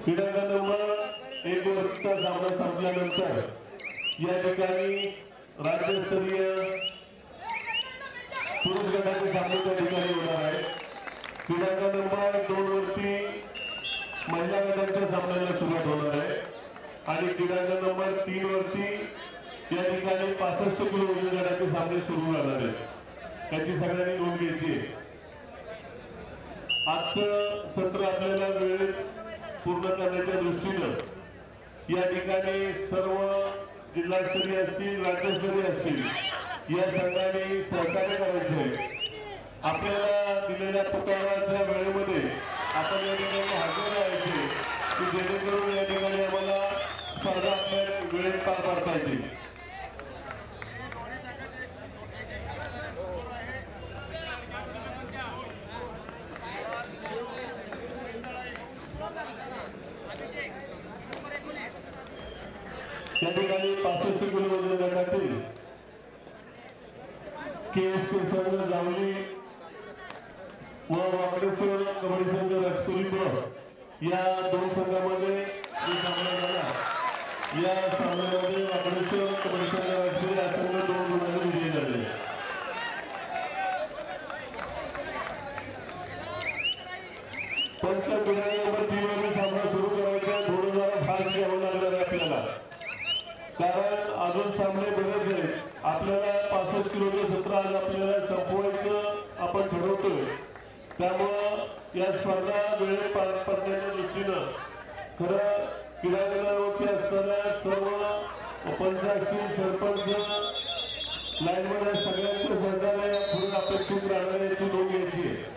क्रीडांगण नंबर 1 वरचा सामना संपल्यानंतर या ठिकाणी राज्यस्तरीय पुरुष गटाचे सामने त्या ठिकाणी होणार आहे। क्रीडांगण नंबर 2 वरती महिला गटाच्या सामन्याला सुरुवात होणार आहे आणि क्रीडांगण नंबर 3 वरती या ठिकाणी 65 किलो वजन गटाचे सामने सुरू होणार आहेत। त्याची सगळ्यांनी नोंद घ्यायची आहे। आजचं सत्र आपल्याला वेळेत पूर्ण करण्याच्या दृष्टीनं या ठिकाणी सर्व जिल्हास्तरीय असतील राज्यस्तरीय असतील या संघाने सहकार्य करायचे आहे। आपल्याला दिलेल्या पुकाराच्या वेळेमध्ये आपण या ठिकाणी हजर राहायचे की जेणेकरून या ठिकाणी आम्हाला स्पर्धा आपल्या वेळेत पार पाडता येतील। या ठिकाणी 65 किलो वजन गटातील KSK संघ जावली व वाकडेश्वर कबड्डी संघ राजपुरी या दोन संघामध्ये सामना झाला। या सामन्यामध्ये वाकडेश्वर कबड्डी संघ राजपुरी या संघ 2 गुणांनी विजयी झाले। पंच नंबर 3 वरील सामना सुरू करायचा थोडं जरा फास्ट घ्यावं लागणार आहे आपल्याला, कारण अजून सामने बरेच आहेत। आपल्याला 65 किलोचं सत्र आज आपल्याला संपवायचं आपण ठरवतोय। त्यामुळं या स्पर्धा वेळेत पार पडण्याच्या दृष्टीनं खरं क्रीडांगणावरती असणाऱ्या सर्व पंच असतील सरपंच लाईनमध्ये सगळ्यांच्या सहकार्य पुढे अपेक्षित राहणार याची नोंद घ्यायची आहे।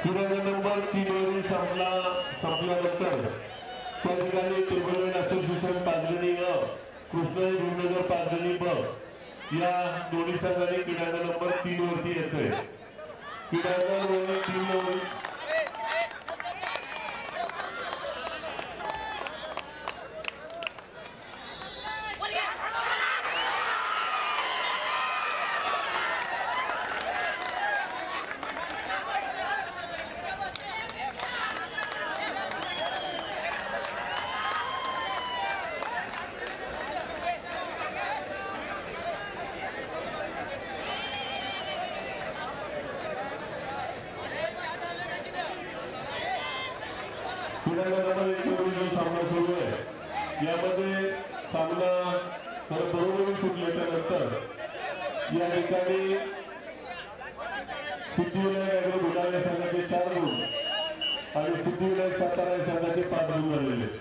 क्रीडांगण नंबर 3 वरील सामना संपल्यानंतर त्या ठिकाणी टेबल लाईन असोसिएशन पाचगणी अ कृष्णाई भीमनगर पाचगणी ब या दोन्ही संघांनी क्रीडांगण नंबर 3 वरती यायचंय। क्रीडांगण 3 वरील क्रीडांगणामध्ये जो सामना सुरू आहे यामध्ये सामना बरोबरी सुटल्याच्या नंतर या ठिकाणी सिद्धिविनायक ऍग्रो बुलढाणा संघाचे 4 गुण आणि सिद्धिविनायक सातारा संघाचे 5 गुण झालेले.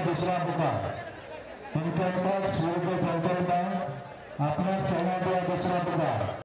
दूसरा पुकार इनका सूर्य चलता आपने दूसरा पुकार